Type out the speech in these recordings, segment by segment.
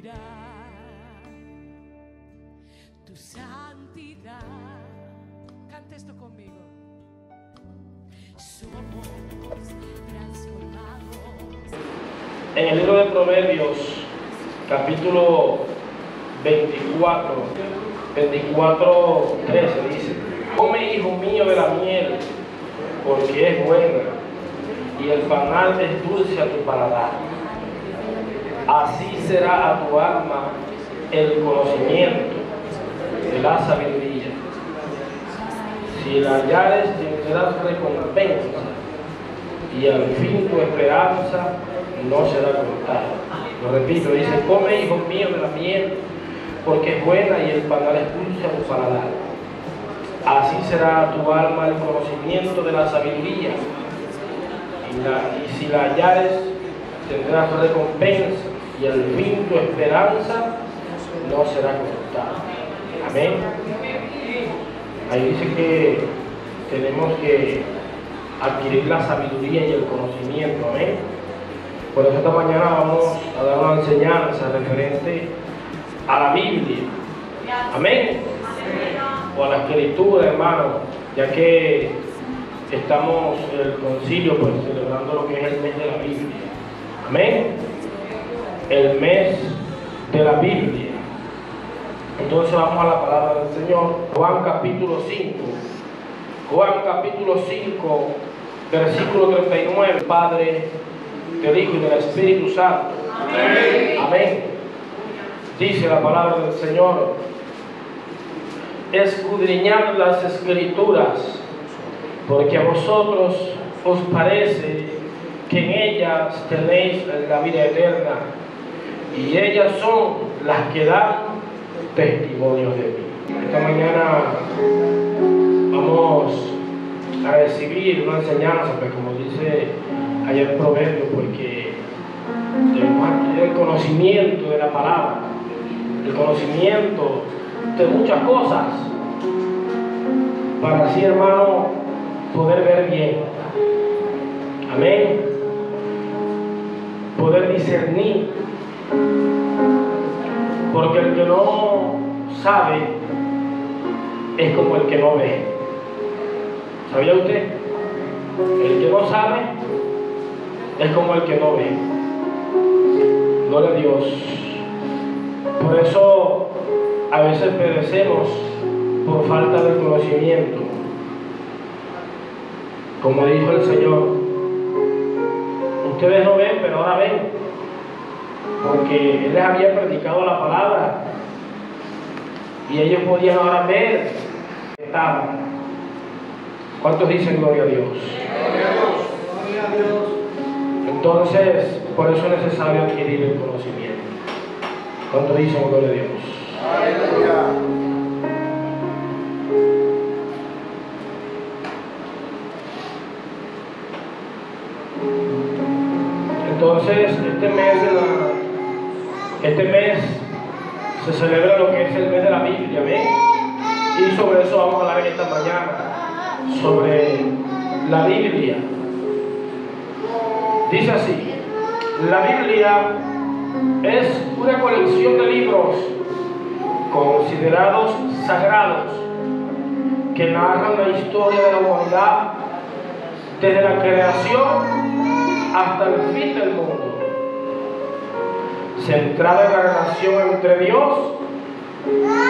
cubrirá tu santidad. Cante esto conmigo. Somos transformados. En el libro de Proverbios, capítulo 24, 13 dice: come, hijo mío, de la miel, porque es buena, y el panal es dulce a tu paladar. Así será a tu alma el conocimiento de la sabiduría. Si la hallares, tendrás recompensa, y al fin tu esperanza no será cortada. Lo repito, dice: come, hijo mío, de la miel, porque es buena, y el panal es dulce a tu paladar. Así será a tu alma el conocimiento de la sabiduría, y si la hallares, tendrás recompensa, y al fin tu esperanza no será cortada. Amén. Ahí dice que tenemos que adquirir la sabiduría y el conocimiento. Amén. Por eso esta mañana vamos a dar una enseñanza referente a la Biblia. Amén. O a la escritura, hermano, ya que estamos en el concilio, pues celebrando lo que es el mes de la Biblia. Amén. El mes de la Biblia. Entonces vamos a la palabra del Señor. Juan capítulo 5. Juan capítulo 5, versículo 39. Padre, del Hijo y del Espíritu Santo. Amén. Amén. Dice la palabra del Señor: escudriñad las Escrituras, porque a vosotros os parece que en ellas tenéis la vida eterna, y ellas son las que dan testimonio de mí. Esta mañana vamos a recibir una enseñanza, pues como dice ayer el proverbio, porque debemos adquirir el conocimiento de la palabra, el conocimiento de muchas cosas, para así, hermano, poder ver bien. Amén. Poder discernir, porque el que no sabe es como el que no ve. ¿Sabía usted? El que no sabe es como el que no ve. Gloria a Dios. Por eso a veces perecemos por falta de conocimiento. Como dijo el Señor: ustedes no ven, pero ahora ven, porque Él les había predicado la palabra y ellos podían ahora ver que estaban. ¿Cuántos dicen gloria a Dios? Gloria a Dios. Entonces, por eso es necesario adquirir el conocimiento. ¿Cuántos dicen gloria a Dios? Aleluya. Entonces, este mes se celebra lo que es el mes de la Biblia, ¿ven? Y sobre eso vamos a hablar esta mañana, sobre la Biblia. Dice así: la Biblia es una colección de libros considerados sagrados que narran la historia de la humanidad desde la creación hasta el fin del mundo, centrada en la relación entre Dios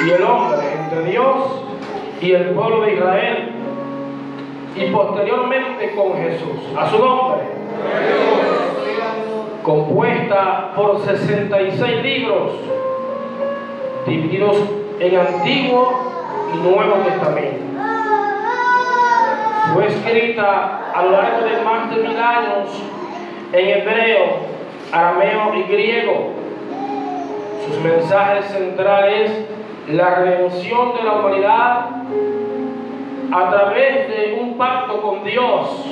y el hombre, entre Dios y el pueblo de Israel, y posteriormente con Jesús, a su nombre, compuesta por 66 libros divididos en Antiguo y Nuevo Testamento. Fue escrita a lo largo de más de 1000 años en hebreo, arameo y griego. Sus mensajes centrales: la redención de la humanidad a través de un pacto con Dios,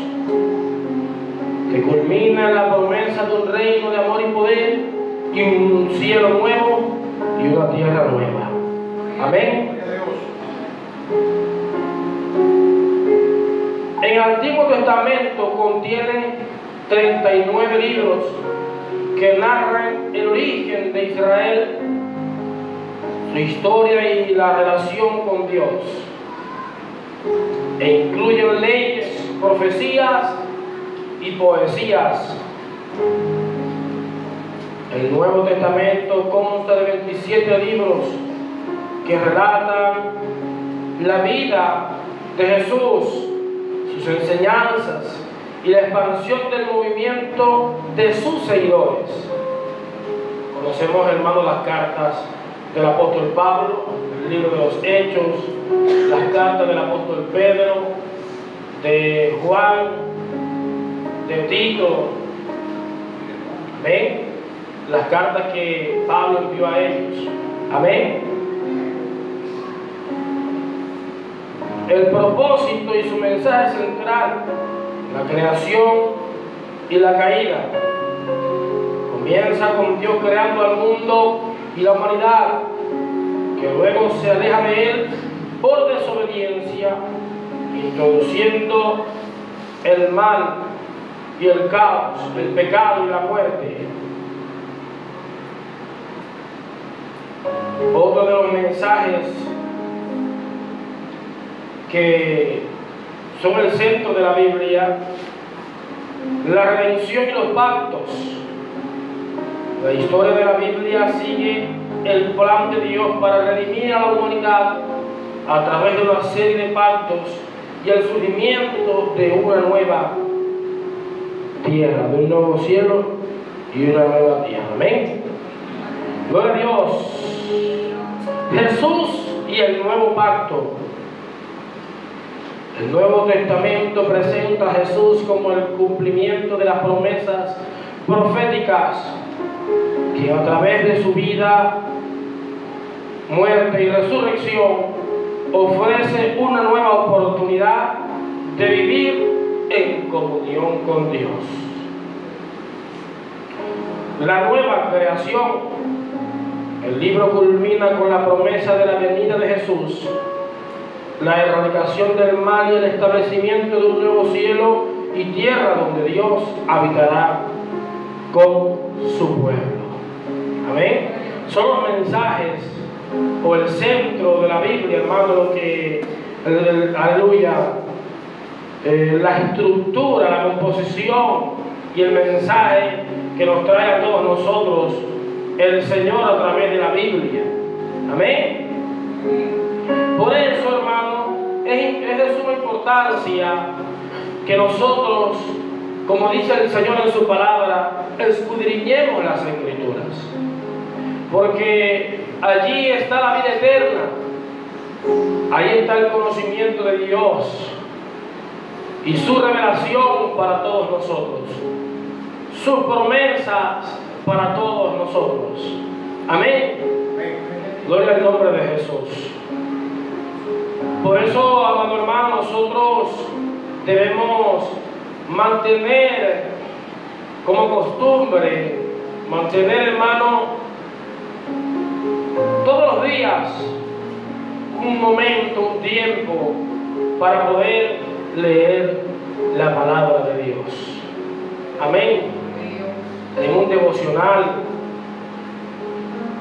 que culmina en la promesa de un reino de amor y poder, y un cielo nuevo y una tierra nueva. Amén. En el Antiguo Testamento contiene 39 libros que narran el origen de Israel su historia y la relación con Dios, e incluyen leyes, profecías y poesías. El Nuevo Testamento consta de 27 libros que relatan la vida de Jesús, sus enseñanzas y la expansión del movimiento de sus seguidores. Conocemos, hermanos, las cartas del apóstol Pablo, el libro de los Hechos, las cartas del apóstol Pedro, de Juan, de Tito. Amén. Las cartas que Pablo envió a ellos. Amén. El propósito y su mensaje central, la creación y la caída. Comienza con Dios creando al mundo y la humanidad, que luego se aleja de Él por desobediencia, introduciendo el mal y el caos, el pecado y la muerte. Otro de los mensajes que son el centro de la Biblia, la redención y los pactos. La historia de la Biblia sigue el plan de Dios para redimir a la humanidad a través de una serie de pactos y el surgimiento de una nueva tierra, de un nuevo cielo y una nueva tierra. Amén. Gloria a Dios. Jesús y el nuevo pacto. El Nuevo Testamento presenta a Jesús como el cumplimiento de las promesas proféticas, que a través de su vida, muerte y resurrección ofrece una nueva oportunidad de vivir en comunión con Dios. La nueva creación. El libro culmina con la promesa de la venida de Jesús, la erradicación del mal y el establecimiento de un nuevo cielo y tierra donde Dios habitará con su pueblo. Amén. Son los mensajes o el centro de la Biblia, hermano, lo que, aleluya, la estructura, la composición y el mensaje que nos trae a todos nosotros el Señor a través de la Biblia. Amén. Por eso, hermano, es de suma importancia que nosotros, como dice el Señor en su palabra, escudriñemos las Escrituras, porque allí está la vida eterna, ahí está el conocimiento de Dios y su revelación para todos nosotros, sus promesas para todos nosotros. Amén. Gloria al nombre de Jesús. Por eso, amado hermano, nosotros debemos mantener como costumbre, hermano, todos los días un momento, un tiempo para poder leer la palabra de Dios. Amén. En un devocional,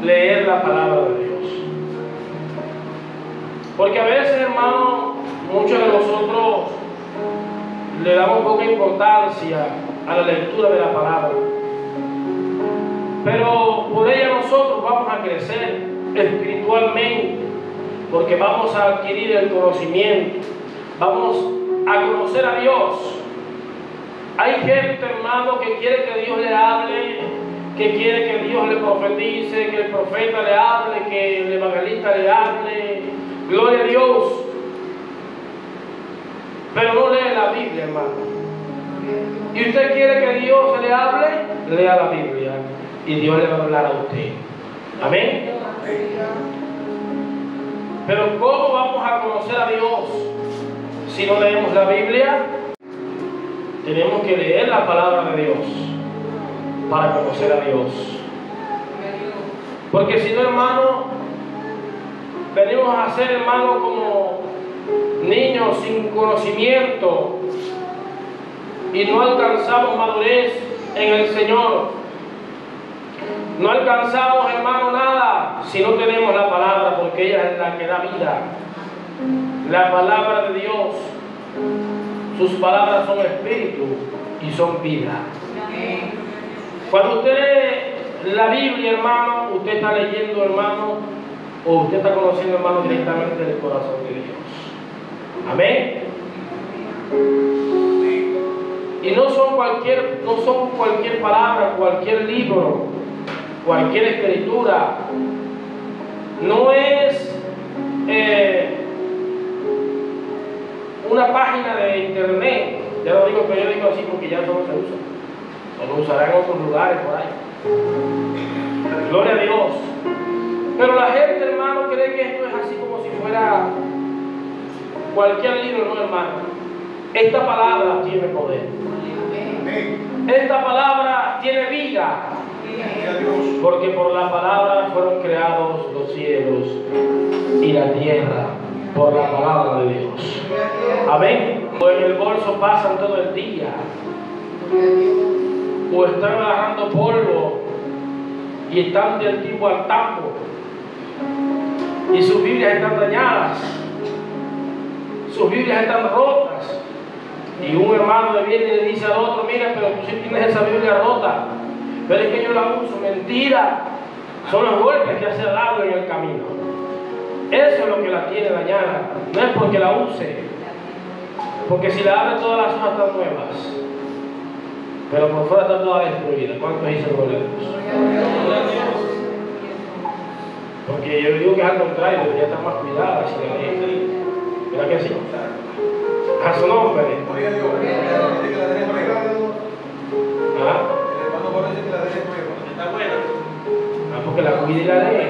leer la palabra de Dios. Porque a veces, hermano, muchos de nosotros le damos poca importancia a la lectura de la palabra. Pero por ella nosotros vamos a crecer espiritualmente, porque vamos a adquirir el conocimiento, vamos a conocer a Dios. Hay gente, hermano, que quiere que Dios le hable, que quiere que Dios le profetice, que el profeta le hable, que el evangelista le hable. Gloria a Dios. Pero no lee la Biblia, hermano. Y usted quiere que Dios le hable, lea la Biblia y Dios le va a hablar a usted. Amén. Pero ¿cómo vamos a conocer a Dios si no leemos la Biblia? Tenemos que leer la palabra de Dios para conocer a Dios. Porque si no, hermano, venimos a ser, hermano, como niños sin conocimiento y no alcanzamos madurez en el Señor. No alcanzamos, hermano, nada si no tenemos la palabra porque ella es la que da vida. La palabra de Dios, sus palabras son espíritu y son vida. Cuando usted lee la Biblia, hermano, usted está leyendo, hermano, o usted está conociendo, hermano, directamente del corazón de Dios. Amén. Y no son cualquier palabra, cualquier libro, cualquier escritura. No es una página de internet. Ya lo digo periódico así porque ya no se usa. O lo usarán en otros lugares por ahí. Gloria a Dios. Pero la gente, hermano, cree que esto es así como si fuera cualquier libro. No, hermano. Esta palabra tiene poder. Esta palabra tiene vida. Porque por la palabra fueron creados los cielos y la tierra. Por la palabra de Dios. Amén. O en el bolso pasan todo el día. O están agarrando polvo y están del tipo al tambo. Y sus Biblias están dañadas. Sus Biblias están rotas. Y un hermano le viene y le dice al otro: mira, pero tú sí tienes esa Biblia rota. Pero es que yo la uso. Mentira. Son los golpes que has dado en el camino. Eso es lo que la tiene dañada. No es porque la use. Porque si la abre, todas las hojas están nuevas. Pero por fuera está toda destruida. ¿Cuántos dicen gloria a Dios? Porque yo digo que es al contrario, debería estar más cuidada si la lee. ¿Verdad que sí? A su nombre. ¿Ah? Ah, porque la cuida y la lee.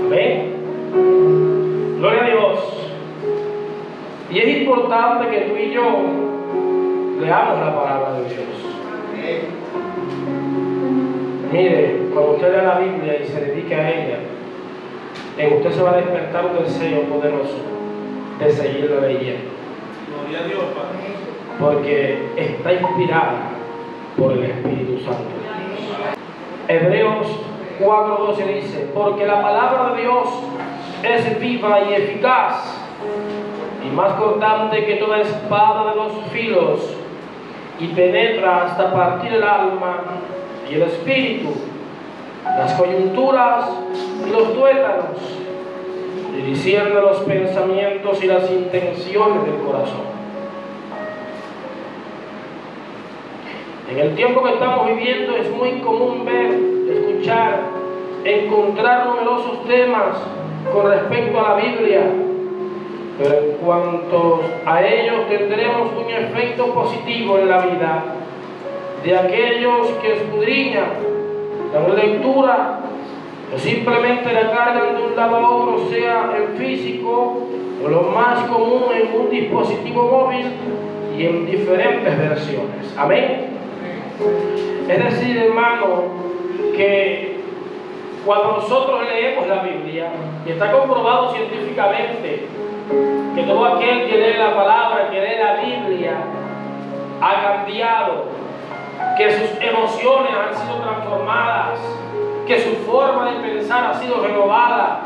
Amén. Gloria a Dios. Y es importante que tú y yo leamos la palabra de Dios. Mire, cuando usted lea la Biblia y se dedique a ella, en usted se va a despertar un deseo poderoso de seguirla leyendo. Gloria a Dios, Padre. Porque está inspirada por el Espíritu Santo. Hebreos 4:12 dice: porque la palabra de Dios es viva y eficaz, y más cortante que toda espada de dos filos, y penetra hasta partir el alma y el espíritu, las coyunturas y los tuétanos, y discierne los pensamientos y las intenciones del corazón. En el tiempo que estamos viviendo es muy común ver, escuchar, encontrar numerosos temas con respecto a la Biblia, pero en cuanto a ellos tendremos un efecto positivo en la vida de aquellos que escudriñan, dan lectura o simplemente la cargan de un lado a otro, sea en físico o lo más común en un dispositivo móvil y en diferentes versiones. Amén. Es decir, hermano, que cuando nosotros leemos la Biblia, y está comprobado científicamente que todo aquel que lee la palabra, que lee la Biblia, ha cambiado, que sus emociones han sido transformadas, que su forma de pensar ha sido renovada,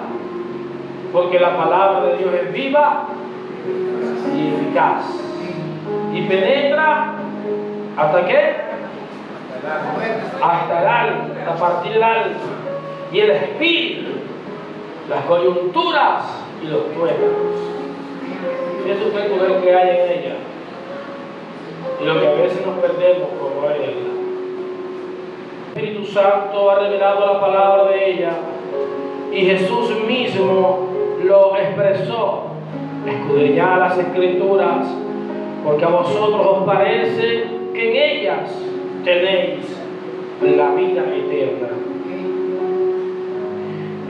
porque la palabra de Dios es viva y eficaz, y penetra ¿hasta qué? Hasta el alma, hasta partir el alma y el espíritu, las coyunturas y los tuétanos. Fíjese usted el poder que hay en ella y lo que a veces nos perdemos por no leerla. El Espíritu Santo ha revelado la palabra de ella y Jesús mismo lo expresó: escudriñad las Escrituras, porque a vosotros os parece que en ellas tenéis la vida eterna.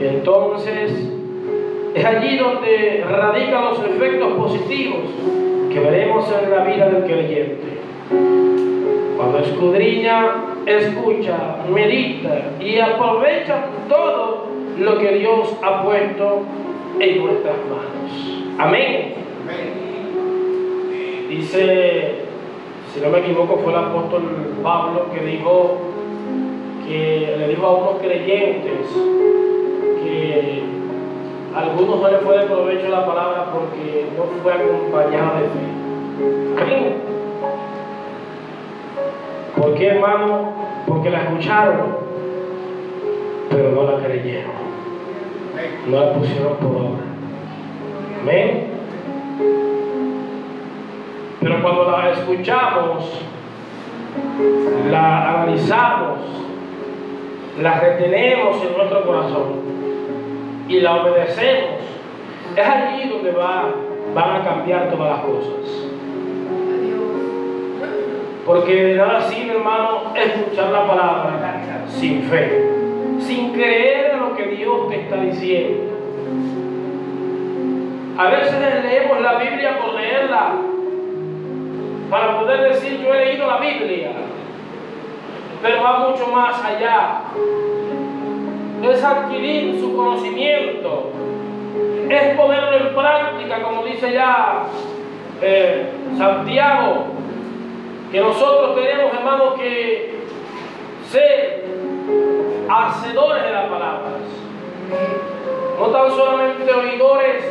Entonces, es allí donde radican los efectos positivos que veremos en la vida del creyente. Cuando escudriña, escucha, medita y aprovecha todo lo que Dios ha puesto en nuestras manos. Amén. Dice, si no me equivoco, fue el apóstol Pablo que le dijo a unos creyentes que algunos no les fue de provecho la palabra porque no fue acompañada de fe. ¿Amén? ¿Por qué, hermano? Porque la escucharon, pero no la creyeron. No la pusieron por obra. Amén. Pero cuando la escuchamos, la analizamos, la retenemos en nuestro corazón y la obedecemos, es allí donde van a cambiar todas las cosas. Porque de nada sirve, hermano, escuchar la palabra sin fe, sin creer en lo que Dios te está diciendo. A veces leemos la Biblia por leerla, para poder decir yo he leído la Biblia, pero va mucho más allá. Es adquirir su conocimiento, es ponerlo en práctica, como dice ya Santiago, que nosotros tenemos, hermanos, que ser hacedores de las palabras, no tan solamente oidores,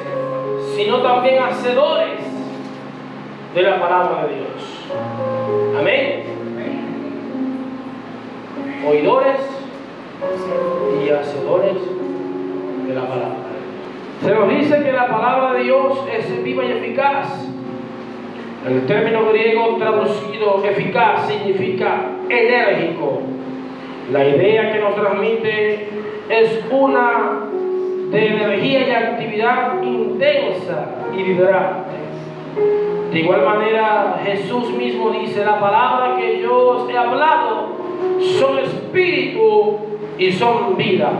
sino también hacedores de la palabra de Dios. Amén. Oidores y hacedores de la palabra. Se nos dice que la palabra de Dios es viva y eficaz. El término griego traducido eficaz significa enérgico. La idea que nos transmite es una de energía y actividad intensa y vibrante. De igual manera, Jesús mismo dice: la palabra que yo os he hablado son espíritu y son vida.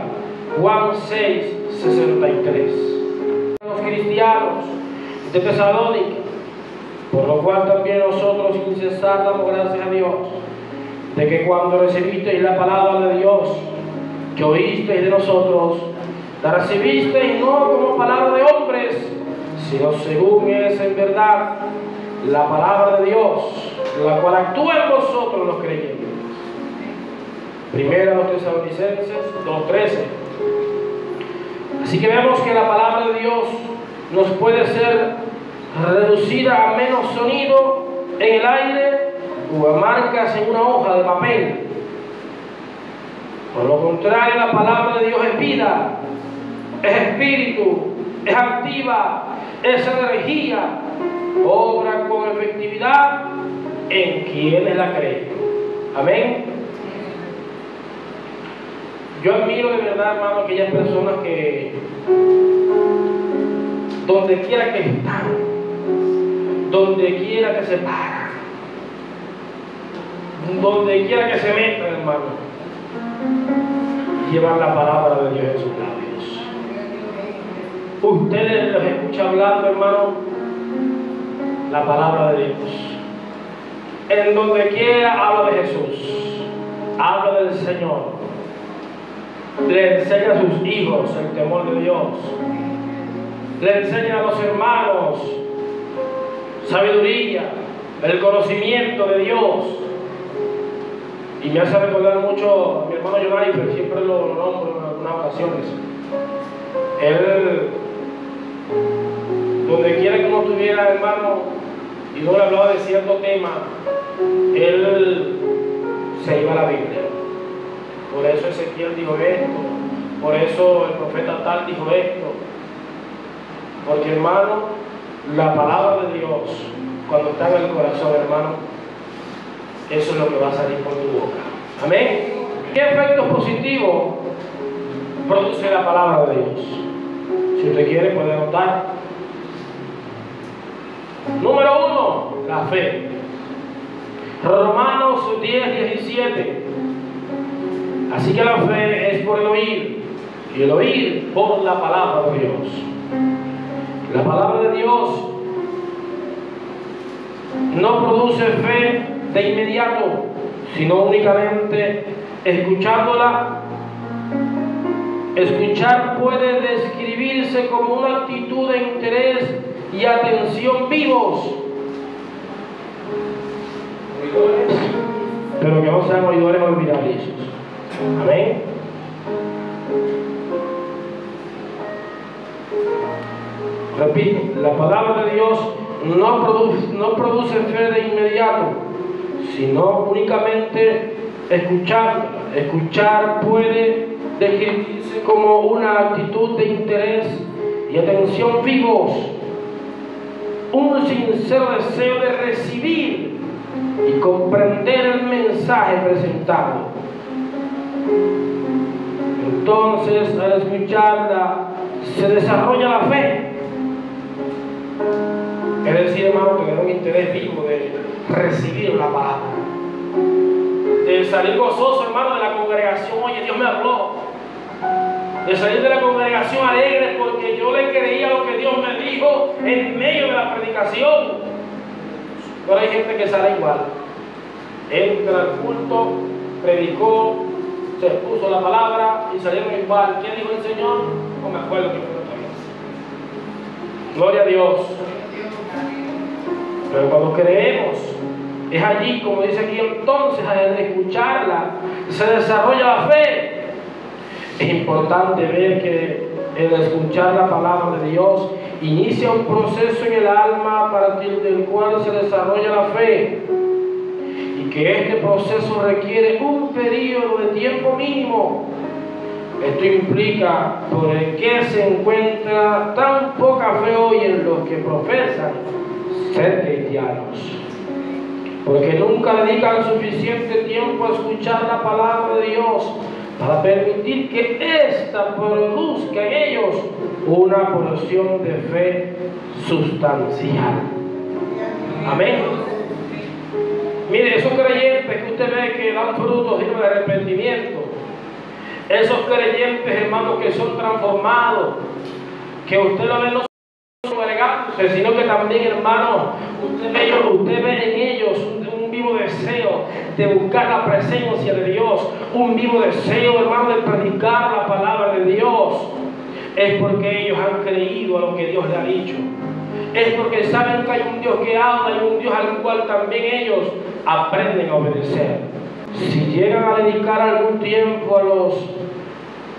Juan 6:63. Los cristianos de Tesalónica, por lo cual también nosotros sin cesar damos gracias a Dios, de que cuando recibisteis la palabra de Dios que oísteis de nosotros, la recibisteis no como palabra de hombres, sino según es en verdad la palabra de Dios, la cual actúa en vosotros los creyentes. Primera a los Tesalonicenses 2:13. Así que vemos que la palabra de Dios nos puede ser reducida a menos sonido en el aire o a marcas en una hoja de papel. Por lo contrario, la palabra de Dios es vida, es espíritu, es activa, es energía, obra con efectividad en quienes la creen. Amén. Yo admiro de verdad, hermano, aquellas personas que donde quiera que están, donde quiera que se paran, donde quiera que se metan, hermano, llevan la palabra de Dios en sus labios. Ustedes los escuchan hablando, hermano, la palabra de Dios. En donde quiera habla de Jesús, habla del Señor, le enseña a sus hijos el temor de Dios, le enseña a los hermanos sabiduría, el conocimiento de Dios. Y me hace recordar mucho a mi hermano Jonay, pero siempre lo nombro en algunas ocasiones. Él, donde quiera que uno estuviera, hermano, y no le hablaba de cierto tema, él se iba a la Biblia. Por eso Ezequiel dijo esto, por eso el profeta tal dijo esto. Porque, hermano, la palabra de Dios, cuando está en el corazón, hermano, eso es lo que va a salir por tu boca. Amén. ¿Qué efectos positivos produce la palabra de Dios? Si usted quiere, puede anotar. Número 1, la fe. Romanos 10:17. Así que la fe es por el oír, y el oír por la palabra de Dios. La palabra de Dios no produce fe de inmediato, sino únicamente escuchándola. Escuchar puede describirse como una actitud de interés y atención vivos, pero que no sean oidores olvidadizos. Amén. Repito, la palabra de Dios no produce fe de inmediato, sino únicamente escuchar. Escuchar puede describirse como una actitud de interés y atención vivos, un sincero deseo de recibir y comprender el mensaje presentado. Entonces, al escucharla, se desarrolla la fe. Es decir, hermano, tener un interés vivo de recibir la palabra, de salir gozoso, hermano, de la congregación. Oye, Dios me habló. De salir de la congregación alegre porque yo le creía lo que Dios me dijo en medio de la predicación. Pero hay gente que sale igual. Entra al culto, predicó, se puso la palabra y salieron igual. ¿Qué dijo el Señor? No me acuerdo qué fue todavía. Gloria a Dios. Pero cuando creemos, es allí, como dice aquí, entonces al escucharla se desarrolla la fe. Es importante ver que el escuchar la palabra de Dios inicia un proceso en el alma a partir del cual se desarrolla la fe, y que este proceso requiere un periodo de tiempo mínimo. Esto implica por el que se encuentra tan poca fe hoy en los que profesan ser cristianos, porque nunca dedican suficiente tiempo a escuchar la palabra de Dios para permitir que ésta produzca en ellos una porción de fe sustancial. Amén. Mire, esos creyentes que usted ve que dan frutos dignos de arrepentimiento, esos creyentes, hermanos, que son transformados, que usted lo ve no solo elegantes, sino que también, hermano, usted ve en ellos un vivo deseo de buscar la presencia de Dios, un vivo deseo, hermano, de predicar la palabra de Dios. Es porque ellos han creído a lo que Dios le ha dicho. Es porque saben que hay un Dios que habla y un Dios al cual también ellos aprenden a obedecer. Si llegan a dedicar algún tiempo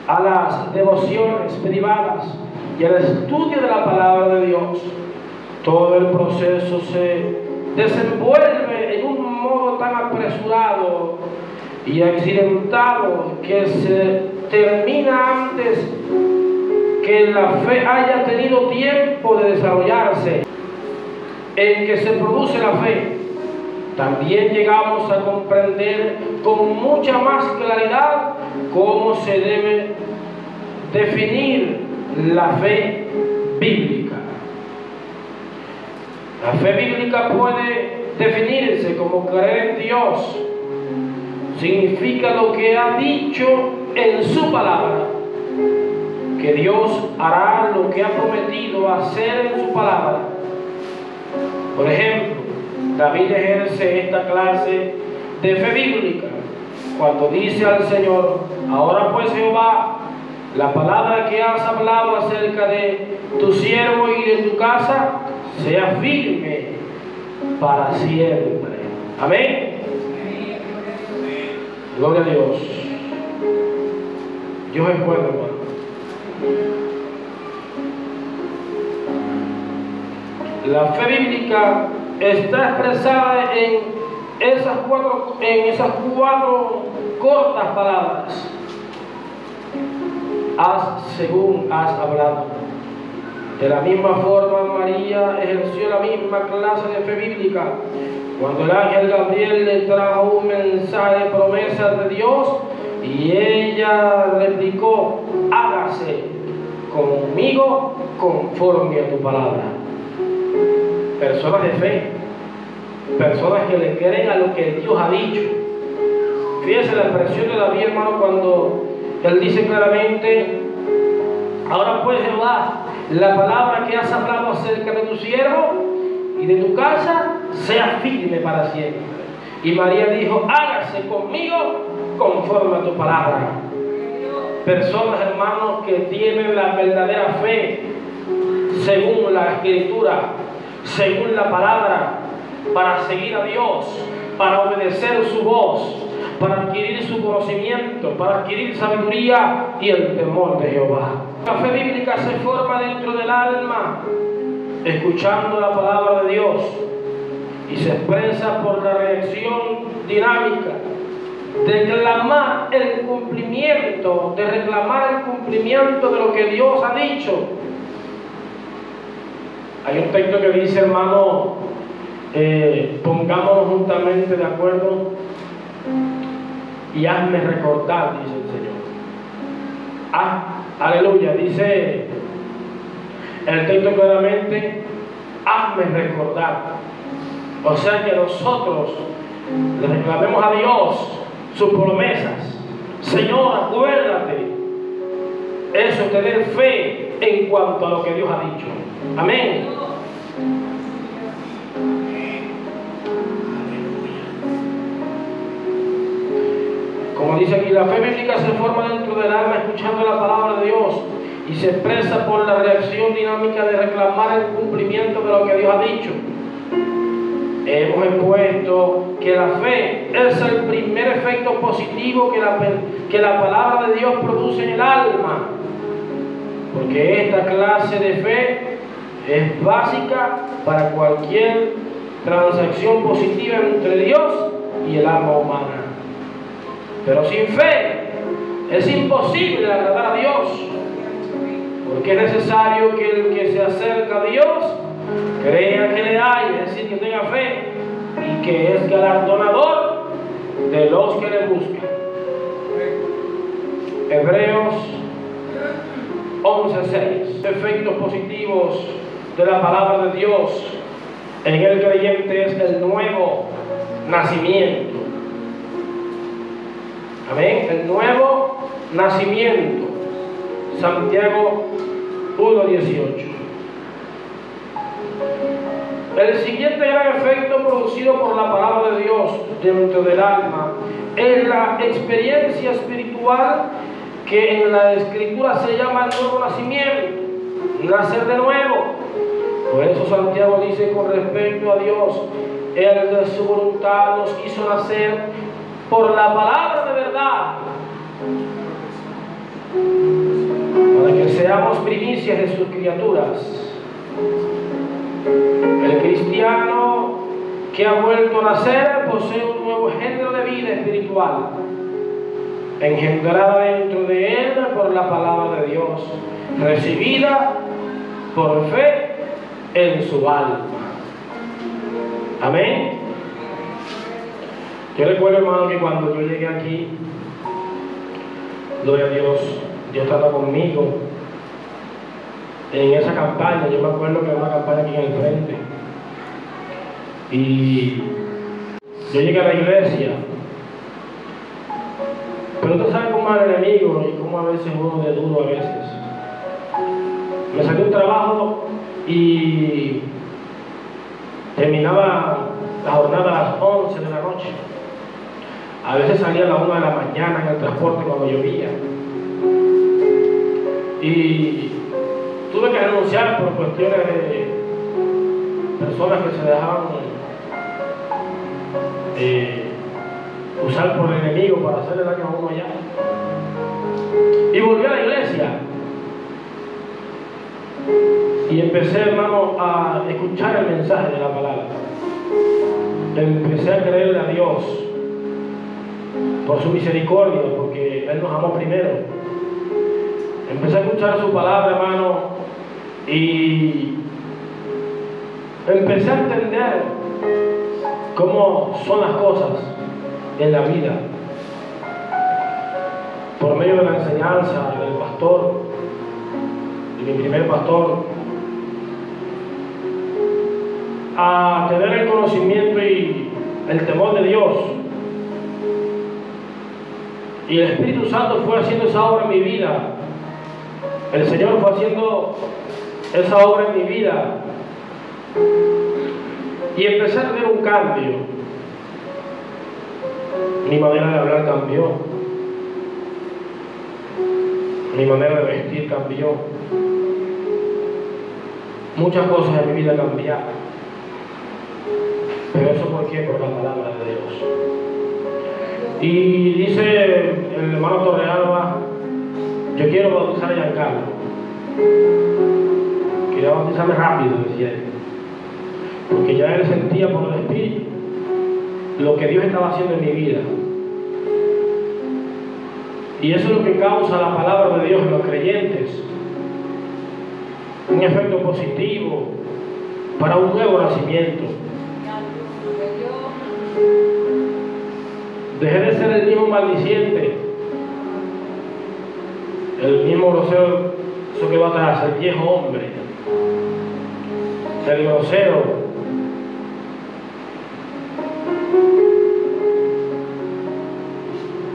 a las devociones privadas y al estudio de la palabra de Dios, todo el proceso se desenvuelve en un modo tan apresurado y accidentado que se termina antes que la fe haya tenido tiempo de desarrollarse. En que se produce la fe, también llegamos a comprender con mucha más claridad cómo se debe definir la fe bíblica. La fe bíblica puede definirse como creer en Dios. Significa lo que ha dicho en su palabra, que Dios hará lo que ha prometido hacer en su palabra. Por ejemplo, David ejerce esta clase de fe bíblica cuando dice al Señor: ahora pues, Jehová, la palabra que has hablado acerca de tu siervo y de tu casa sea firme para siempre. Amén. Gloria a Dios. Dios es bueno, hermano. La fe bíblica está expresada en esas cuatro cortas palabras: haz según has hablado. De la misma forma, María ejerció la misma clase de fe bíblica cuando el ángel Gabriel le trajo un mensaje de promesa de Dios y ella replicó: hágase conmigo conforme a tu palabra. Personas de fe, personas que le creen a lo que Dios ha dicho. Fíjese la expresión de David, hermano, cuando él dice claramente: ahora pues, Jehová, la palabra que has hablado acerca de tu siervo y de tu casa sea firme para siempre. Y María dijo: hágase conmigo conforme a tu palabra. Personas, hermanos, que tienen la verdadera fe según la Escritura, según la palabra, para seguir a Dios, para obedecer su voz, para adquirir su conocimiento, para adquirir sabiduría y el temor de Jehová. La fe bíblica se forma dentro del alma, escuchando la palabra de Dios, y se expresa por la reacción dinámica de reclamar el cumplimiento de lo que Dios ha dicho. Hay un texto que dice, hermano, pongámonos juntamente de acuerdo y hazme recordar, dice el Señor. Aleluya, dice el texto claramente, hazme recordar. O sea que nosotros le reclamemos a Dios sus promesas. Señor, acuérdate. Eso es tener fe en cuanto a lo que Dios ha dicho. Amén. Como dice aquí, la fe bíblica se forma dentro del alma escuchando la palabra de Dios y se expresa por la reacción dinámica de reclamar el cumplimiento de lo que Dios ha dicho. Hemos expuesto que la fe es el primer efecto positivo que la palabra de Dios produce en el alma, porque esta clase de fe es básica para cualquier transacción positiva entre Dios y el alma humana. Pero sin fe es imposible agradar a Dios, porque es necesario que el que se acerca a Dios crea que le hay, es decir, que tenga fe, y que es galardonador de los que le buscan. Hebreos 11:6. Efectos positivos de la palabra de Dios en el creyente es el nuevo nacimiento. Amén. El nuevo nacimiento. Santiago 1:18. El siguiente gran efecto producido por la palabra de Dios dentro del alma es la experiencia espiritual que en la Escritura se llama el nuevo nacimiento, nacer de nuevo. Por eso Santiago dice con respecto a Dios, Él de su voluntad nos hizo nacer por la palabra de verdad, para que seamos primicias de sus criaturas. El cristiano que ha vuelto a nacer posee un nuevo género de vida espiritual, engendrada dentro de él por la palabra de Dios, recibida por fe en su alma. Amén. Yo recuerdo, hermano, que cuando yo llegué aquí, gloria a Dios, Dios trata conmigo. En esa campaña, yo me acuerdo que era una campaña aquí en el frente, y yo llegué a la iglesia, pero tú sabes cómo es el enemigo y cómo a veces uno de duro a veces. Me salió un trabajo y terminaba la jornada a las 11 de la noche. A veces salía a las 1 de la mañana en el transporte cuando llovía. Y tuve que renunciar por cuestiones de personas que se dejaban usar por el enemigo para hacerle daño a uno allá. Y volví a la iglesia y empecé, hermano, a escuchar el mensaje de la palabra. Empecé a creerle a Dios por su misericordia, porque Él nos amó primero. Empecé a escuchar su palabra, hermano, y empecé a entender cómo son las cosas en la vida por medio de la enseñanza del pastor, de mi primer pastor, a tener el conocimiento y el temor de Dios. Y el Espíritu Santo fue haciendo esa obra en mi vida. El Señor fue haciendo esa obra en mi vida. Y empecé a tener un cambio. Mi manera de hablar cambió. Mi manera de vestir cambió. Muchas cosas en mi vida cambiaron. Pero eso ¿por qué? Por la palabra de Dios. Y dice el hermano Torrealba, yo quiero bautizar a Giancarlo. Quería bautizarme rápido, decía él. Porque ya él sentía por el Espíritu lo que Dios estaba haciendo en mi vida. Y eso es lo que causa la palabra de Dios en los creyentes. Un efecto positivo para un nuevo nacimiento. Dejé de ser el mismo maldiciente, el mismo grosero, eso que va atrás, el viejo hombre, el grosero,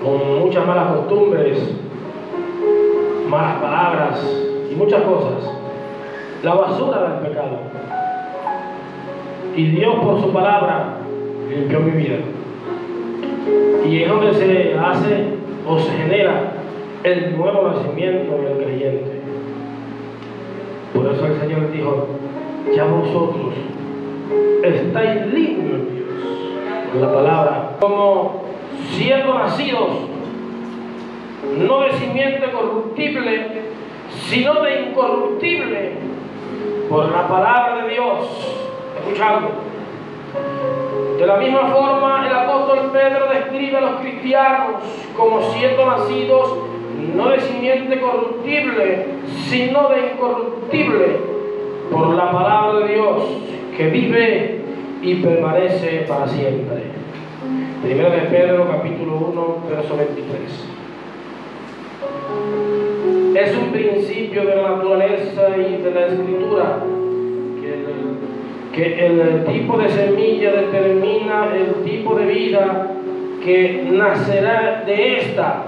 con muchas malas costumbres, malas palabras y muchas cosas. La basura del pecado. Y Dios por su palabra limpió mi vida. Y es donde se hace o se genera el nuevo nacimiento del creyente. Por eso el Señor dijo, ya vosotros estáis limpios, con la palabra, como siendo nacidos, no de simiente corruptible, sino de incorruptible, por la palabra de Dios. Escuchando. De la misma forma, el apóstol Pedro describe a los cristianos como siendo nacidos no de simiente corruptible, sino de incorruptible, por la palabra de Dios, que vive y permanece para siempre. Primero de Pedro, capítulo 1, verso 23. Es un principio de la naturaleza y de la escritura que el tipo de semilla determina el tipo de vida que nacerá de esta.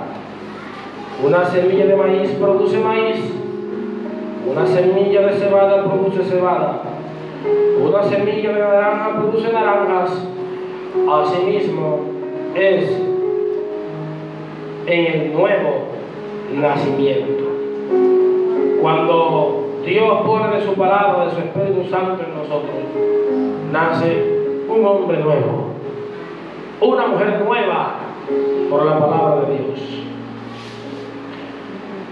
Una semilla de maíz produce maíz, una semilla de cebada produce cebada, una semilla de naranja produce naranjas. Asimismo es en el nuevo nacimiento. Cuando Dios pone de su palabra, de su Espíritu Santo en nosotros, nace un hombre nuevo, una mujer nueva por la palabra de Dios.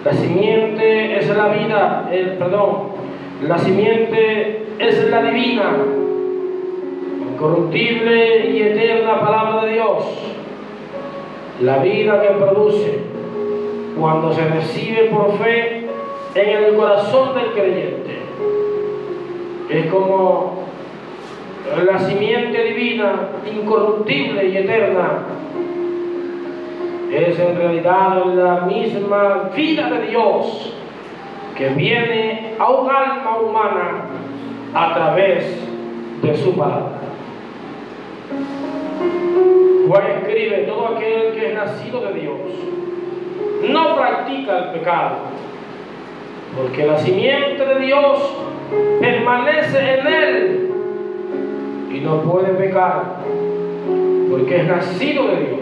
La simiente es la vida, la simiente es la divina, incorruptible y eterna palabra de Dios. La vida que produce cuando se recibe por fe en el corazón del creyente. Es como la simiente divina, incorruptible y eterna. Es en realidad la misma vida de Dios que viene a un alma humana a través de su palabra. Juan escribe, todo aquel que es nacido de Dios no practica el pecado, porque la simiente de Dios permanece en él y no puede pecar, porque es nacido de Dios.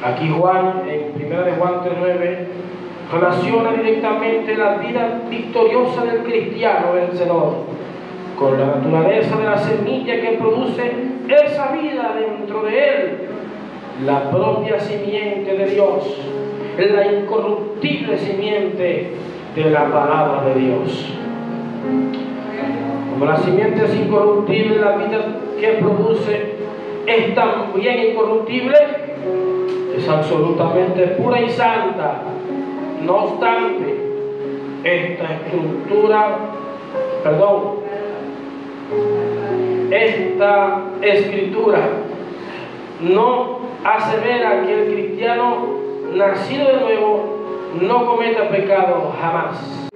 Aquí Juan, en 1 de Juan 3:9, relaciona directamente la vida victoriosa del cristiano vencedor con la naturaleza de la semilla que produce esa vida dentro de él, la propia simiente de Dios, la incorruptible simiente de la palabra de Dios. Como la simiente es incorruptible, la vida que produce es también incorruptible, es absolutamente pura y santa. No obstante, esta escritura no asevera que el cristiano nacido de nuevo no cometa pecado jamás,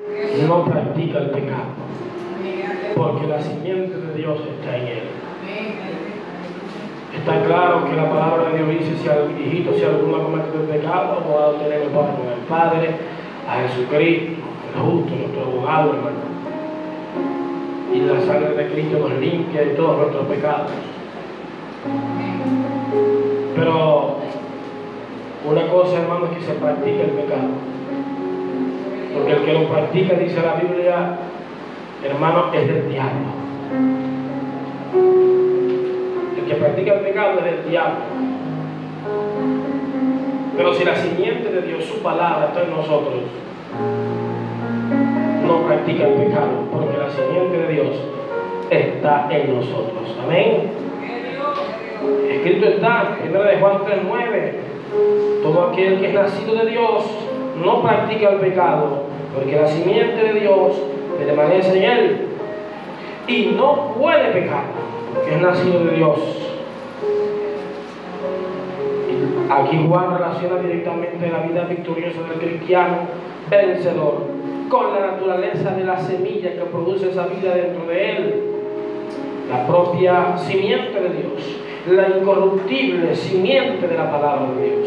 no practica el pecado, porque la simiente de Dios está en él. Está claro que la palabra de Dios dice, si alguno ha cometido el pecado, abogado tenemos para con el Padre, a Jesucristo, el justo, nuestro abogado, hermano. Y la sangre de Cristo nos limpia de todos nuestros pecados. Pero una cosa, hermano, es que se practica el pecado. Porque el que lo practica, dice la Biblia, hermano, es del diablo. El que practica el pecado es del diablo. Pero si la simiente de Dios, su palabra, está en nosotros, no practica el pecado, porque la simiente de Dios está en nosotros. Amén. Escrito está, 1 de Juan 3:9, todo aquel que es nacido de Dios no practica el pecado, porque la simiente de Dios permanece en él y no puede pecar, porque es nacido de Dios. Aquí Juan relaciona directamente la vida victoriosa del cristiano vencedor con la naturaleza de la semilla que produce esa vida dentro de él, la propia simiente de Dios, la incorruptible simiente de la palabra de Dios.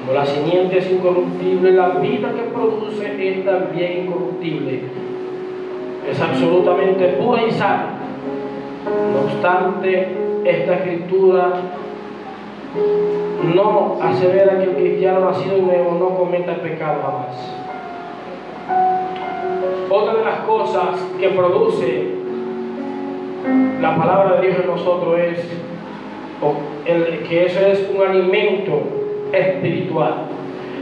Como la simiente es incorruptible, la vida que produce es también incorruptible, es absolutamente pura y sana. No obstante, esta escritura no asevera que el cristiano nacido de nuevo no cometa el pecado jamás. Otra de las cosas que produce la palabra de Dios en nosotros es que eso es un alimento espiritual.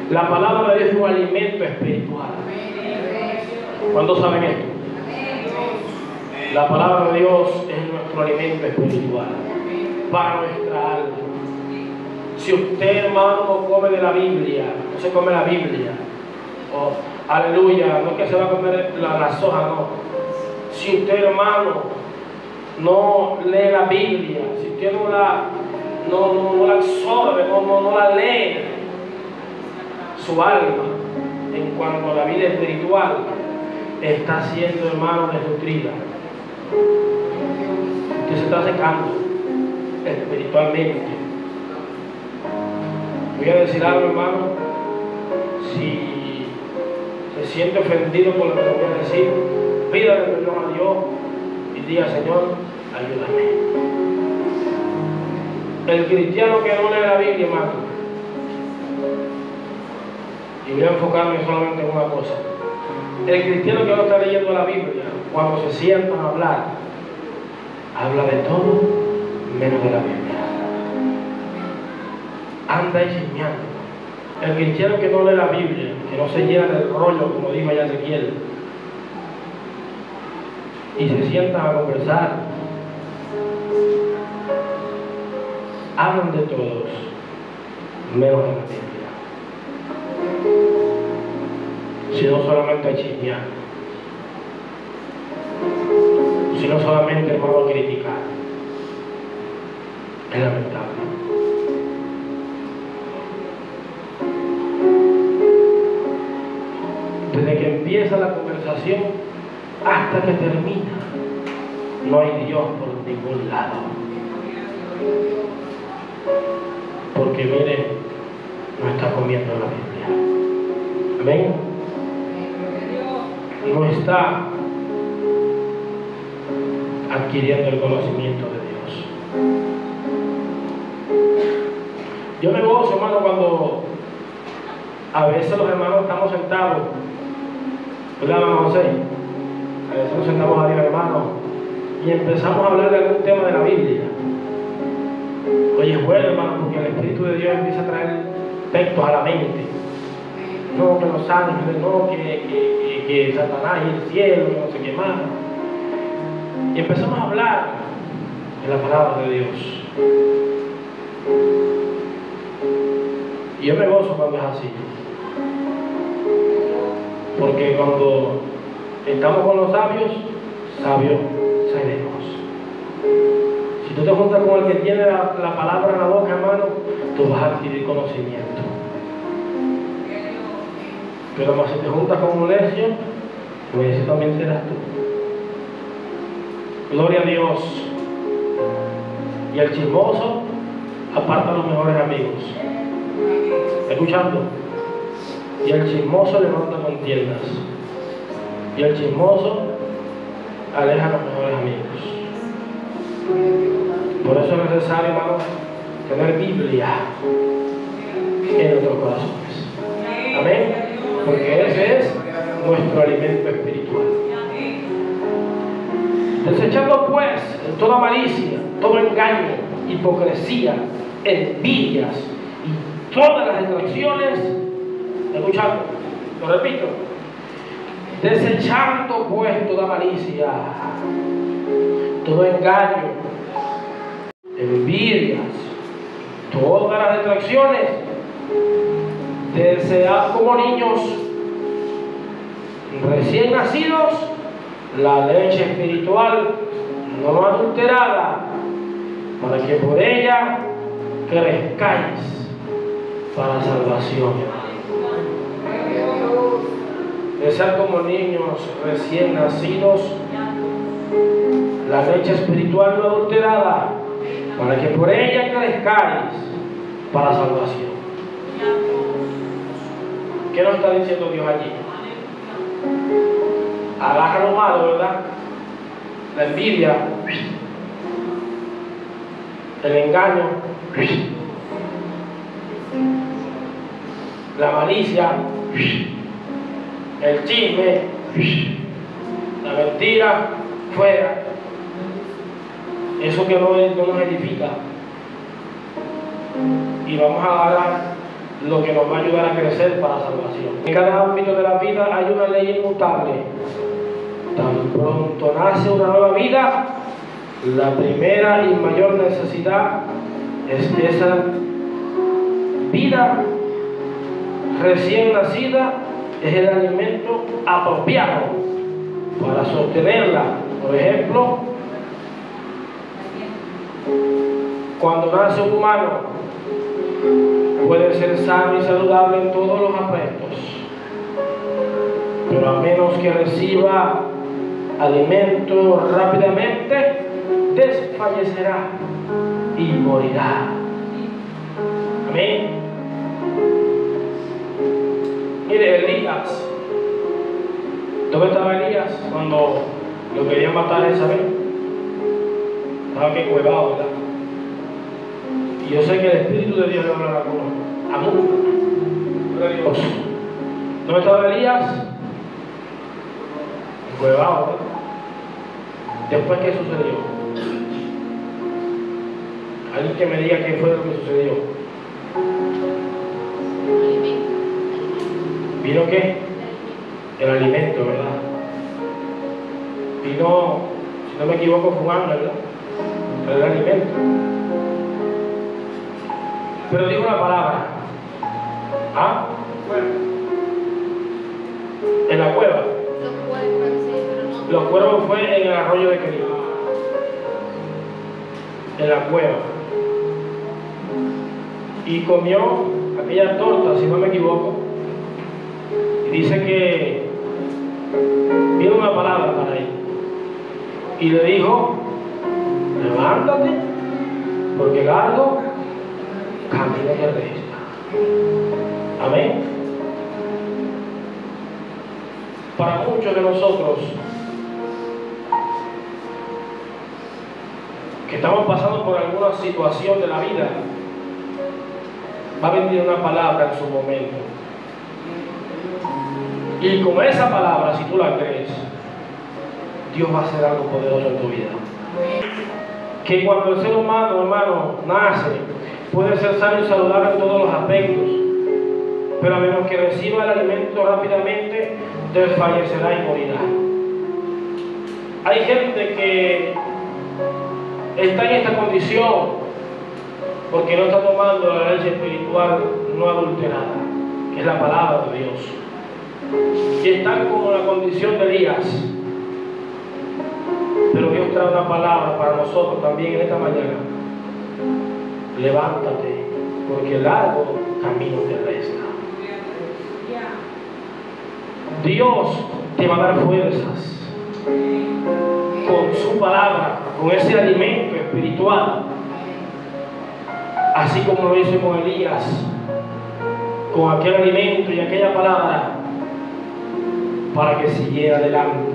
La palabra de Dios es un alimento espiritual. ¿Cuántos saben esto? La palabra de Dios es nuestro alimento espiritual para nuestra alma. Si usted, hermano, no come de la Biblia, no se come la Biblia, aleluya, no es que se va a comer la soja, no. Si usted, hermano, no lee la Biblia, si usted no la absorbe, no la lee, su alma, en cuanto a la vida espiritual, está siendo, hermano, desnutrida. Usted se está secando espiritualmente. Voy a decir algo, hermano. Si se siente ofendido por lo que le voy a decir, pídale perdón a Dios y diga: Señor, ayúdame. El cristiano que no lee la Biblia, hermano, y voy a enfocarme solamente en una cosa: el cristiano que no está leyendo la Biblia, cuando se sientan a hablar, habla de todo menos de la Biblia. Anda chismeando. El cristiano que no lee la Biblia, que no se llena del rollo, como dijo allá Ezequiel, y se sientan a conversar, hablan de todos menos de la Biblia, sino solamente a chismear, sino solamente para criticar. Es lamentable. Desde que empieza la conversación hasta que termina, no hay Dios por ningún lado. Porque mire, no está comiendo la Biblia. Amén. No está adquiriendo el conocimiento de Dios. Yo me gozo, hermano, cuando a veces los hermanos estamos sentados, ¿verdad, hermano José? A veces nos sentamos arriba, hermano, y empezamos a hablar de algún tema de la Biblia. Oye, es bueno, hermano, porque el Espíritu de Dios empieza a traer textos a la mente. No, que los ángeles, no, que Satanás y el cielo, no sé qué más. Y empezamos a hablar de la palabra de Dios. Y yo me gozo cuando es así. Porque cuando estamos con los sabios, sabios seremos. Si tú te juntas con el que tiene la palabra en la boca, hermano, tú vas a adquirir conocimiento. Pero más si te juntas con un necio, pues ese también serás tú. Gloria a Dios. Y el chismoso aparta a los mejores amigos. ¿Escuchando? Y el chismoso levanta contiendas. Y el chismoso aleja a los mejores amigos. Por eso es necesario, hermano, tener Biblia en nuestros corazones. Amén. Porque ese es nuestro alimento espiritual. Desechando pues toda malicia, todo engaño, hipocresía, envidias y todas las distracciones, escuchando, lo repito, desechando pues toda malicia, todo engaño, envidias, todas las distracciones, desead como niños recién nacidos la leche espiritual no adulterada, para que por ella crezcáis para salvación. Desead como niños recién nacidos la leche espiritual no adulterada, para que por ella crezcáis para salvación. ¿Qué nos está diciendo Dios allí? Agarra lo malo, ¿verdad? La envidia, el engaño, la malicia, el chisme, la mentira, fuera. Eso que no nos edifica. Y vamos a agarrar lo que nos va a ayudar a crecer para la salvación. En cada ámbito de la vida hay una ley inmutable. Tan pronto nace una nueva vida, la primera y mayor necesidad es que esa vida recién nacida es el alimento apropiado para sostenerla. Por ejemplo, cuando nace un humano, puede ser sano y saludable en todos los aspectos, pero a menos que reciba alimento rápidamente, desfallecerá y morirá. Amén. Mire, Elías, ¿dónde estaba Elías cuando lo querían matar esa vez? Estaba que cuevado, ¿verdad? Y yo sé que el Espíritu de Dios le habla a muchos. ¿Dónde estaba Elías? Cuevado, ¿verdad? Después, ¿qué sucedió? Alguien que me diga qué fue lo que sucedió. ¿Vino qué? El alimento, ¿verdad? Vino, si no me equivoco, fue un ángel, ¿verdad? El alimento. Pero dijo una palabra. ¿Ah? En la cueva. Los cuervos fue en el arroyo de Querí. En la cueva. Y comió aquella torta, si no me equivoco. Y dice que vino una palabra para él. Y le dijo: levántate, porque largo camino te resta. Amén. Para muchos de nosotros que estamos pasando por alguna situación de la vida, va a venir una palabra en su momento. Y con esa palabra, si tú la crees, Dios va a hacer algo poderoso en tu vida. Que cuando el ser humano, hermano, nace, puede ser sano y saludable en todos los aspectos, pero a menos que reciba el alimento rápidamente, desfallecerá y morirá. Hay gente que está en esta condición porque no está tomando la leche espiritual no adulterada, que es la palabra de Dios. Y están como en la condición de Elías. Pero Dios trae una palabra para nosotros también en esta mañana. Levántate, porque largo camino te resta. Dios te va a dar fuerzas con su palabra, con ese alimento espiritual, así como lo hizo con Elías, con aquel alimento y aquella palabra, para que siguiera adelante.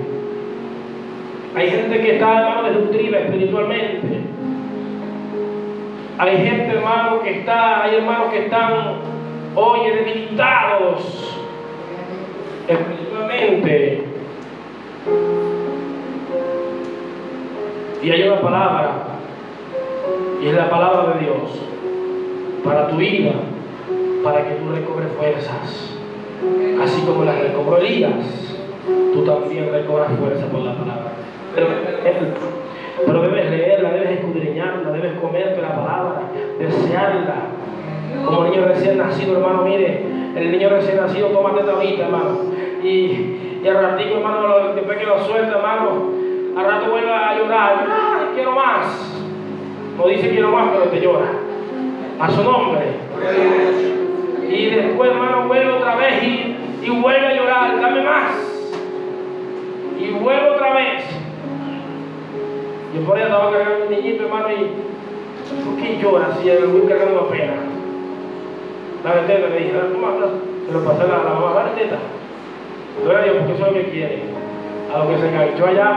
Hay gente que está, hermano, desnutrida espiritualmente. Hay gente, hermano, que está, hay hermanos que están hoy debilitados espiritualmente. Y hay una palabra, y es la palabra de Dios para tu vida, para que tú recobres fuerzas. Así como las recobró Elías, tú también recobras fuerza por la palabra. Pero debes leerla, debes escudriñarla, debes comerte la palabra, desearla. Como niño recién nacido, hermano, mire, el niño recién nacido toma tetamita, hermano. Y al ratito, hermano, después que lo suelta, hermano, al rato vuelve a llorar. ¡Ay, quiero más! No dice quiero más, pero te llora. A su nombre. Y después, hermano, vuelve otra vez y vuelve a llorar. Dame más. Y vuelve otra vez. Yo por ahí estaba cargando un niñito, hermano, y ¿por qué llora si yo lo voy cargando apenas? Dale teta, le dije, toma, se lo pasé a la mamá, dale teta. Gloria a Dios, porque eso es lo que quiere. A lo que se enganchó allá,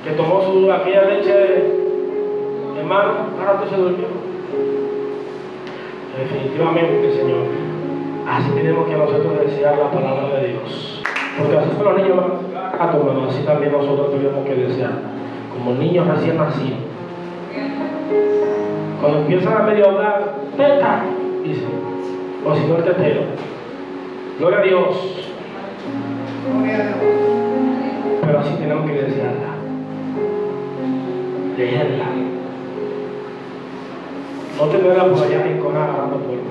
que tomó aquella leche, hermano, ahora rato se durmió. Definitivamente, Señor, así tenemos que nosotros desear la palabra de Dios. Porque así son los niños más hermano, así también nosotros tenemos que desear, como niños recién nacidos. Cuando empiezan a medio hablar, teta, dice, o si no el tetero. Gloria a Dios. Pero así tenemos que desearla, leerla, no tenerla por allá rinconada dando polvo.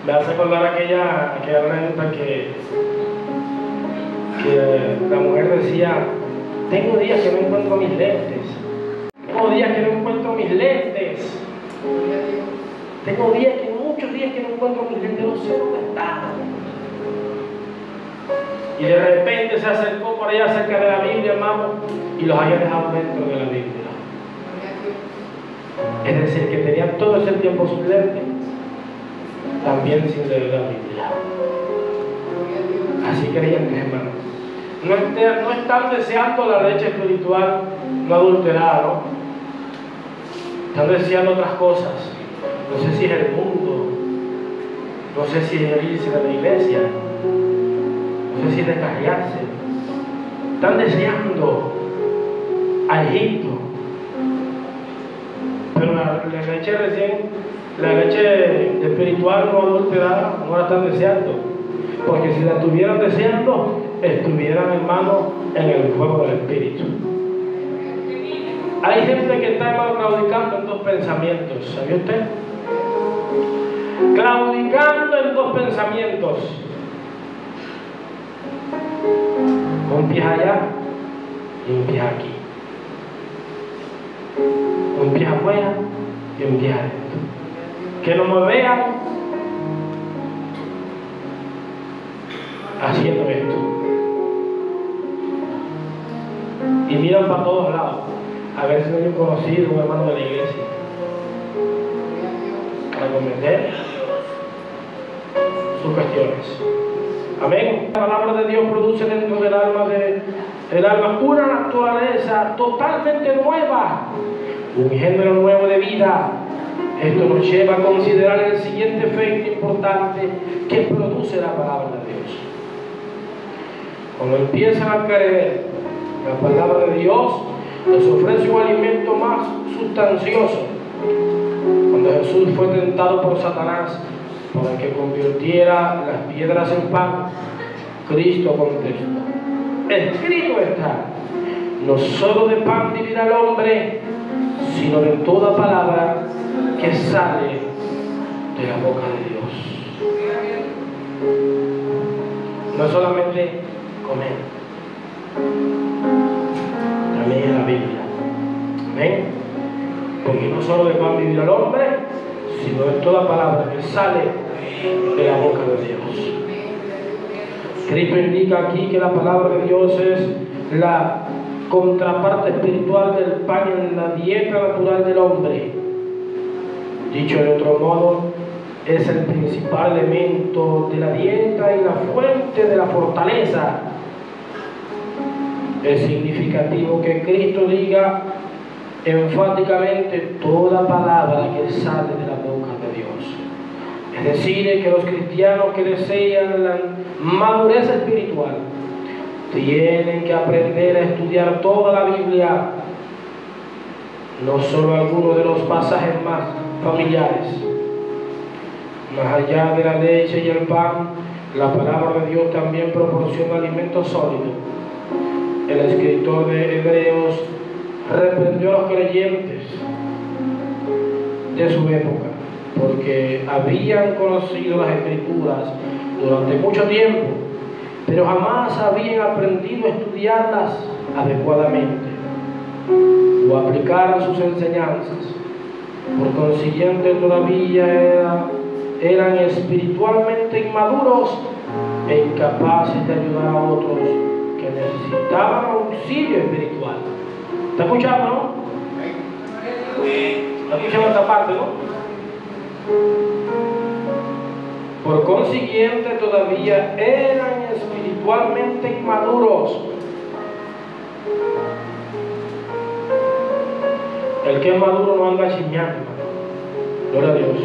Me hace acordar aquella anécdota que la mujer decía: tengo días que no encuentro mis lentes, tengo días que no encuentro mis lentes, tengo muchos días que no encuentro mis lentes, no sé dónde están. Y de repente se acercó por allá cerca de la Biblia, hermano, y los había dejado dentro de la Biblia. Es decir, que tenían todo ese tiempo sus lentes, también sin leer la Biblia. Así creyentes, hermanos, no están deseando la leche espiritual no adulterada, ¿no? Están deseando otras cosas. No sé si es el mundo, no sé si es el irse de la iglesia, no sé si es descarriarse. Están deseando a Egipto, pero la leche espiritual no adulterada no la están deseando, porque si la estuvieran deseando, estuvieran, hermanos, en el fuego del Espíritu. Hay gente que está, hermano, claudicando en dos pensamientos, ¿sabía usted? Claudicando en dos pensamientos. Un pie allá y un pie aquí. Un pie afuera y un pie adentro. Que no me vean haciendo esto. Y miran para todos lados. A ver si no hay un conocido, un hermano de la iglesia, para cometer sus cuestiones. Amén. La palabra de Dios produce dentro del alma una naturaleza totalmente nueva, un género nuevo de vida. Esto nos lleva a considerar el siguiente efecto importante que produce la palabra de Dios. Cuando empiezan a creer la palabra de Dios, les ofrece un alimento más sustancioso. Cuando Jesús fue tentado por Satanás para que convirtiera las piedras en pan, Cristo contestó: escrito está, no solo de pan vivirá el hombre, sino de toda palabra que sale de la boca de Dios. No solamente comer, también en la Biblia. Amén. Porque no solo de pan vivirá el hombre, sino de toda palabra que sale de la boca de Dios. Cristo indica aquí que la palabra de Dios es la contraparte espiritual del pan en la dieta natural del hombre. Dicho de otro modo, es el principal elemento de la dieta y la fuente de la fortaleza. Es significativo que Cristo diga enfáticamente toda palabra que sale de la boca de Dios. Es decir, que los cristianos que desean la madurez espiritual tienen que aprender a estudiar toda la Biblia, no solo algunos de los pasajes más familiares, Más allá de la leche y el pan, la palabra de Dios también proporciona alimento sólido. El escritor de Hebreos reprendió a los creyentes de su época, porque habían conocido las Escrituras durante mucho tiempo, pero jamás habían aprendido a estudiarlas adecuadamente o aplicar sus enseñanzas. Por consiguiente, todavía eran espiritualmente inmaduros e incapaces de ayudar a otros que necesitaban auxilio espiritual. ¿Está escuchando, no? ¿Está escuchando esta parte, no? Por consiguiente, todavía eran espiritualmente inmaduros. El que es maduro no anda chismeando, gloria a Dios.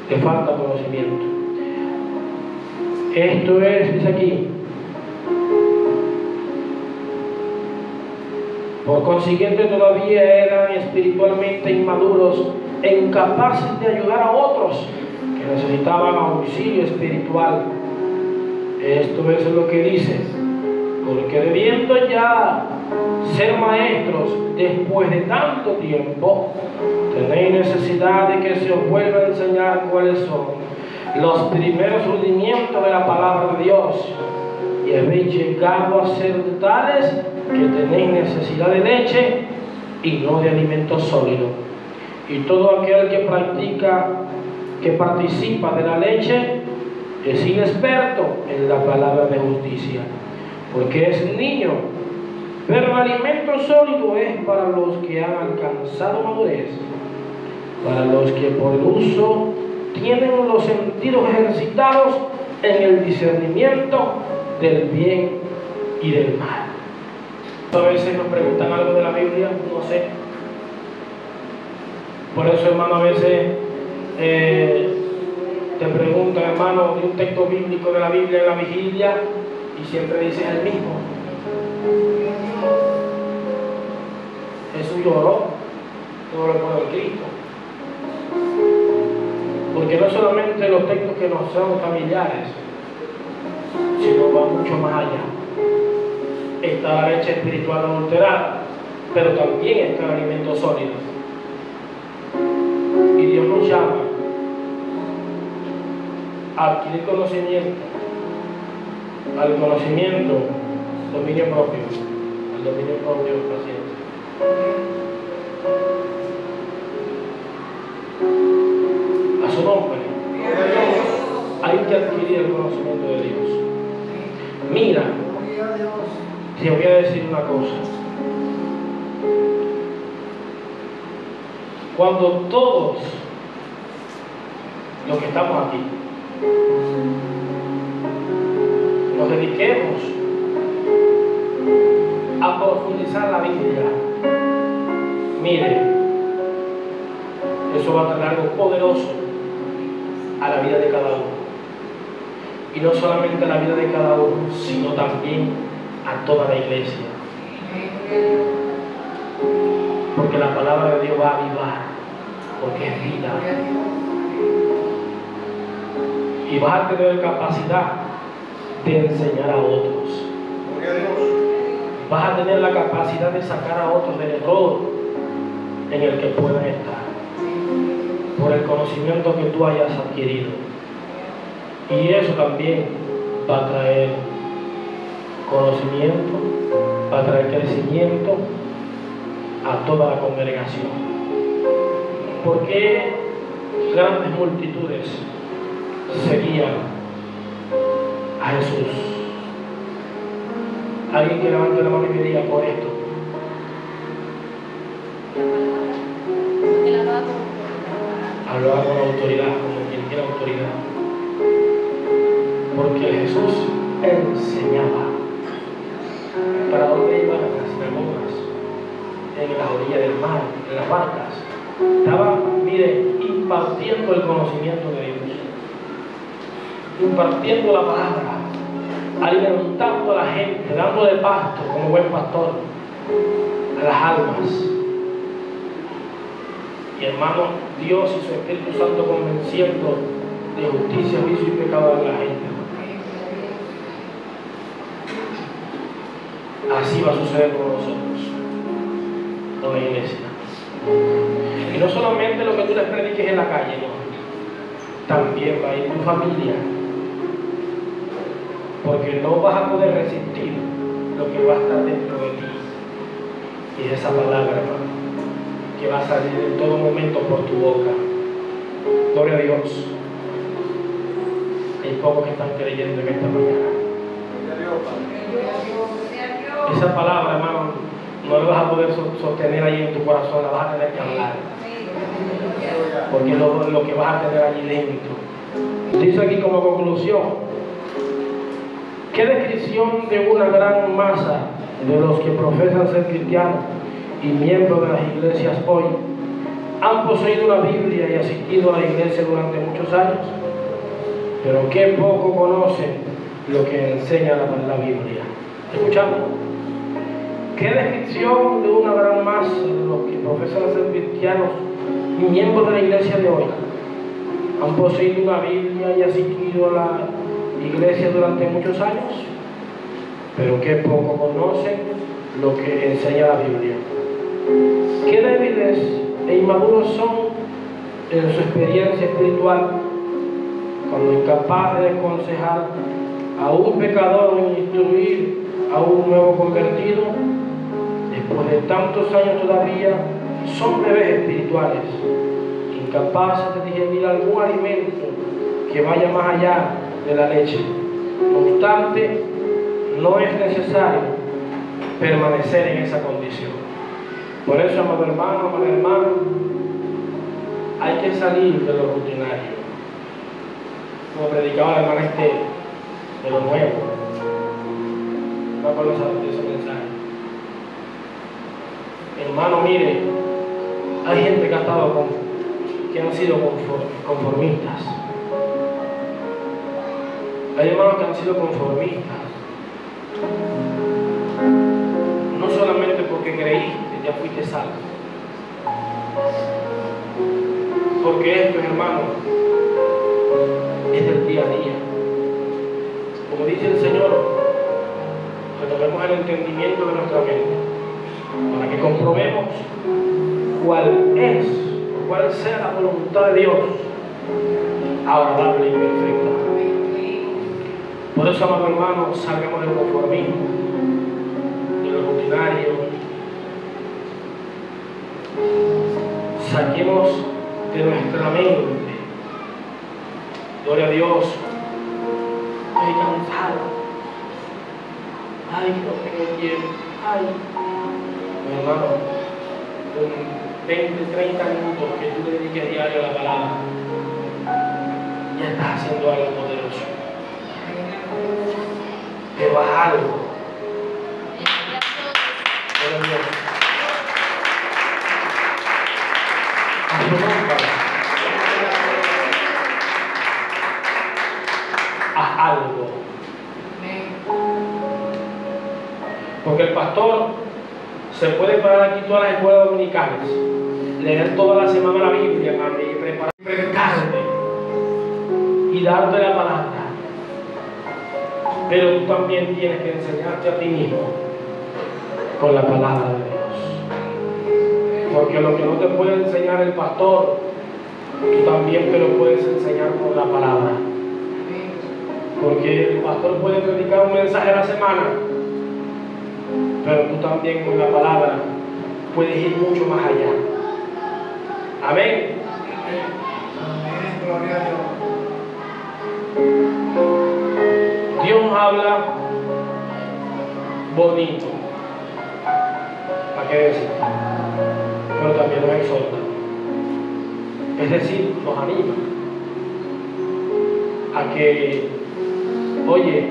Te falta conocimiento. Esto es, dice aquí, por consiguiente todavía eran espiritualmente inmaduros e incapaces de ayudar a otros que necesitaban auxilio espiritual. Esto es lo que dice, porque debiendo ya ser maestros después de tanto tiempo, tenéis necesidad de que se os vuelva a enseñar cuáles son los primeros rudimientos de la palabra de Dios, y habéis llegado a ser tales que tenéis necesidad de leche y no de alimento sólido. Y todo aquel que participa de la leche es inexperto en la palabra de justicia, porque es niño. Pero el alimento sólido es para los que han alcanzado madurez, para los que por el uso tienen los sentidos ejercitados en el discernimiento del bien y del mal. A veces nos preguntan algo de la Biblia, no sé. Por eso, hermano, a veces te preguntan, hermano, de un texto bíblico de la Biblia en la vigilia y siempre dicen el mismo. Jesús lloró, todo lo puede Cristo. Porque no solamente los textos que nos son familiares, sino va mucho más allá. Está la leche espiritual adulterada, pero también está el alimento sólido. Y Dios nos llama a adquirir conocimiento, al conocimiento, dominio propio, al dominio propio, paciencia. A su nombre, hay que adquirir el conocimiento de Dios. Mira, te voy a decir una cosa. Cuando todos los que estamos aquí nos dediquemos a profundizar la Biblia, mire, eso va a traer algo poderoso a la vida de cada uno. Y no solamente a la vida de cada uno, sino también a toda la iglesia. Porque la palabra de Dios va a avivar, porque es vida. Y vas a tener capacidad de enseñar a otros. Vas a tener la capacidad de sacar a otros del error en el que puedan estar, por el conocimiento que tú hayas adquirido. Y eso también va a traer conocimiento, va a traer crecimiento a toda la congregación. ¿Por qué grandes multitudes seguían a Jesús? Alguien que levante la mano y me diga por esto. Hablaba con autoridad, como quien tiene autoridad. Porque Jesús enseñaba. ¿Para dónde iban las sinagogas? En la orilla del mar, en las barcas. Estaba, mire, impartiendo el conocimiento de Dios, impartiendo la palabra, alimentando a la gente, dándole pasto como buen pastor a las almas. Y hermano, Dios y su Espíritu Santo convenciendo de justicia, juicio y pecado de la gente. Así va a suceder con nosotros, con la iglesia. Y no solamente lo que tú les prediques en la calle, no. También va a ir tu familia. Porque no vas a poder resistir lo que va a estar dentro de ti. Y es esa palabra, hermano, que va a salir en todo momento por tu boca. Gloria a Dios. Hay pocos que están creyendo en esta mañana. Esa palabra, hermano, no la vas a poder sostener ahí en tu corazón, la vas a tener que hablar. Porque es lo que vas a tener allí dentro. Dice aquí como conclusión: ¿qué descripción de una gran masa de los que profesan ser cristianos y miembros de las iglesias hoy han poseído una Biblia y asistido a la iglesia durante muchos años, pero qué poco conocen lo que enseña la Biblia? ¿Escuchamos? ¿Qué descripción de una gran masa de los que profesan ser cristianos y miembros de la iglesia de hoy han poseído una Biblia y asistido a la iglesia durante muchos años, pero qué poco conocen lo que enseña la Biblia? Qué débiles e inmaduros son en su experiencia espiritual, cuando incapaces de aconsejar a un pecador o instruir a un nuevo convertido. Después de tantos años todavía son bebés espirituales, incapaces de digerir algún alimento que vaya más allá de la leche. No obstante, no es necesario permanecer en esa condición. Por eso, amado hermano, amada hermana, hay que salir de lo rutinario. Como predicaba la hermana Esther, de lo nuevo. No acuerdo de ese mensaje. Hermano, mire, hay gente que han sido conformistas. Hay hermanos que han sido conformistas. No solamente porque creíste, ya fuiste salvo. Porque esto, hermano, es del día a día. Como dice el Señor, renovemos el entendimiento de nuestra mente, para que comprobemos cuál sea la voluntad de Dios, agradable y perfecta. Por eso, amado hermano, salgamos del conformismo, de lo rutinario. Saquemos de nuestra mente, gloria a Dios, estoy cansado, ay, no tengo tiempo, ay, mi hermano, con 20, 30 minutos que tú le dediques diario a la palabra, ya estás haciendo algo poderoso. Te vas a algo. Haz algo. Porque el pastor se puede parar aquí todas las escuelas dominicales, leer toda la semana la Biblia, y prepararte y darte la palabra. Pero tú también tienes que enseñarte a ti mismo con la palabra de Dios. Porque lo que no te puede enseñar el pastor, tú también te lo puedes enseñar con la palabra. Porque el pastor puede predicar un mensaje a la semana, pero tú también con la palabra puedes ir mucho más allá. Amén. Amén. Gloria a Dios. Dios nos habla bonito, ¿para qué decir? Pero también nos exhorta, es decir, nos anima a que, oye,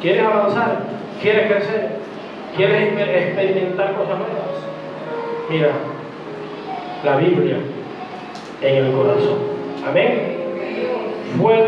¿quieres avanzar? ¿Quieres crecer? ¿Quieres experimentar cosas nuevas? Mira, la Biblia en el corazón. Amén. Fuerte.